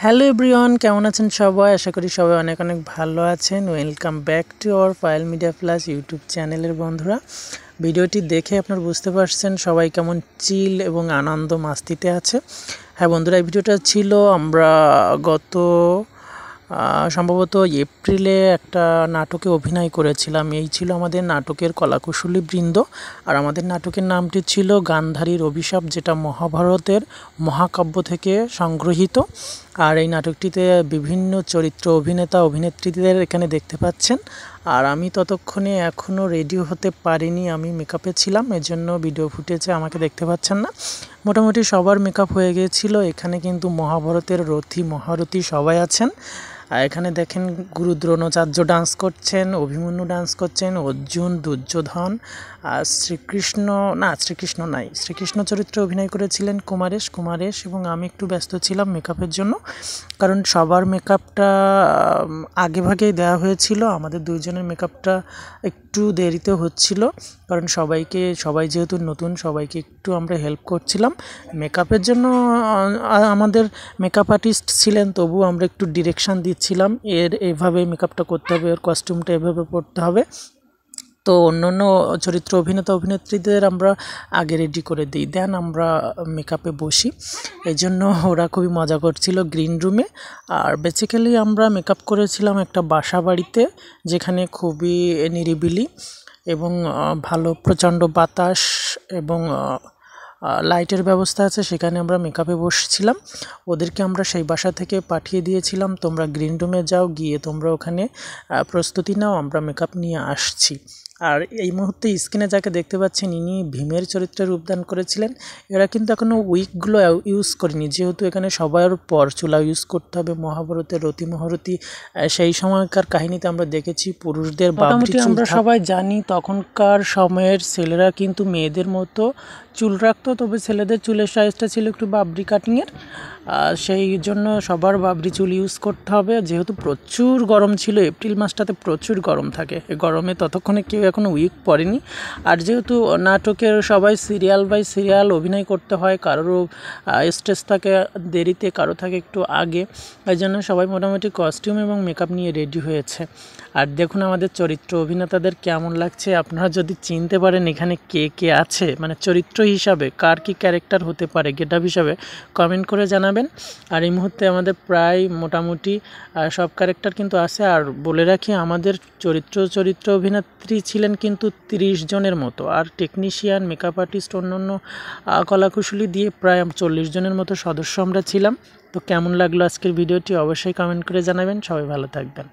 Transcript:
Hello everyone, কেমন আছেন সবাই? আশা করি সবাই অনেক অনেক ভালো আছেন। Welcome back to our file media plus YouTube চ্যানেলের বন্ধুরা। ভিডিওটি দেখে আপনারা বুঝতে পারছেন সবাই কেমন চিল এবং আনন্দ মাস্তিতে আছে। হ্যাঁ বন্ধুরা, এই ভিডিওটা ছিল আমরা গত সম্ভবত এপ্রিলে একটা নাটকে অভিনয় করেছিলাম। এই ছিল আমাদের নাটকের কলাকুশলী বৃন্দ। আর আমাদের নাটকের নামটি ছিল গান্ধারীর অভিশাপ, যেটা মহাভারতের মহাকাব্য থেকে সংগৃহীত। আর এই নাটকটিতে বিভিন্ন চরিত্র অভিনেতা অভিনেত্রীদের এখানে দেখতে পাচ্ছেন। আর আমি ততক্ষণে এখনও রেডি হতে পারিনি, আমি মেকআপে ছিলাম, এজন্য ভিডিও ফুটেজে আমাকে দেখতে পাচ্ছেন না। মোটামুটি সবার মেকআপ হয়ে গিয়েছিল। এখানে কিন্তু মহাভারতের রথী মহারথী সবাই আছেন। আর এখানে দেখেন গুরু দ্রোণাচার্য ডান্স করছেন, অভিমন্যু ডান্স করছেন, অর্জুন, দুর্যোধন, আর শ্রীকৃষ্ণ চরিত্রে অভিনয় করেছিলেন কুমারেশ এবং আমি একটু ব্যস্ত ছিলাম মেকআপের জন্য, কারণ সবার মেকআপটা আগেভাগেই দেওয়া হয়েছিল। আমাদের দুইজনের মেকআপটা একটু দেরিতে হচ্ছিল, কারণ সবাই যেহেতু নতুন, সবাইকে একটু আমরা হেল্প করছিলাম মেকআপের জন্য। আমাদের মেকআপ আর্টিস্ট ছিলেন, তবু আমরা একটু ডিরেকশান দিচ্ছিলাম, এভাবে মেকআপটা করতে হবে, এর কস্টিউমটা এভাবে পরতে হবে। তো অন্য চরিত্র অভিনেতা অভিনেত্রীদের আমরা আগে রেডি করে দিই, দেন আমরা মেকআপে বসি। এই জন্য ওরা খুবই মজা করছিল গ্রিন রুমে। আর বেসিক্যালি আমরা মেকআপ করেছিলাম একটা বাসা বাড়িতে, যেখানে খুবই নিরিবিলি এবং ভালো প্রচণ্ড বাতাস এবং লাইটের ব্যবস্থা আছে। সেখানে আমরা মেকআপে বসছিলাম। ওদেরকে আমরা সেই বাসা থেকে পাঠিয়ে দিয়েছিলাম, তোমরা গ্রিন রুমে যাও, গিয়ে তোমরা ওখানে প্রস্তুতি নাও, আমরা মেকআপ নিয়ে আসছি। আর এই মুহূর্তে স্ক্রিনে যাকে দেখতে পাচ্ছেন, ইনি ভীমের চরিত্রে রূপদান করেছিলেন। এরা কিন্তু এখনও উইকগুলো ইউজ করেনি, যেহেতু এখানে সবার পর চুলা ইউজ করতে হবে। মহাভারতের রতি মহারথী সেই সময়কার কাহিনীতে আমরা দেখেছি পুরুষদের বাবরি চুল। আমরা সবাই জানি তখনকার সময়ের ছেলেরা কিন্তু মেয়েদের মতো চুল রাখতো, তবে ছেলেদের চুলের সাইজটা ছিল একটু বাবরি কাটিংয়ের। সেই জন্য সবার বাবরি চুল ইউজ করতে হবে। যেহেতু প্রচুর গরম ছিল, এপ্রিল মাসটাতে প্রচুর গরম থাকে, এই গরমে ততক্ষণে কেউ এখনও উইক পড়েনি। আর যেহেতু নাটকের সবাই সিরিয়াল বাই সিরিয়াল অভিনয় করতে হয়, কারোরও স্টেজ থাকে দেরিতে, কারো থাকে একটু আগে, এই জন্য সবাই মোটামুটি কস্টিউম এবং মেকআপ নিয়ে রেডি হয়েছে। আর দেখুন আমাদের চরিত্র অভিনেতাদের কেমন লাগছে। আপনারা যদি চিনতে পারেন এখানে কে কে আছে, মানে চরিত্র হিসাবে কার কি ক্যারেক্টার হতে পারে গেটআপ হিসাবে, কমেন্ট করে জানাবেন। আর এই মুহূর্তে আমাদের প্রায় মোটামুটি সব ক্যারেক্টার কিন্তু আছে। আর বলে রাখি, আমাদের চরিত্র অভিনেত্রী ছিলেন কিন্তু 30 জনের মতো, আর টেকনিশিয়ান, মেকআপ আর্টিস্ট, অন্যান্য কলাকুশলী দিয়ে প্রায় 40 জনের মতো সদস্য আমরা ছিলাম। তো কেমন লাগলো আজকের ভিডিওটি অবশ্যই কমেন্ট করে জানাবেন। সবাই ভালো থাকবেন।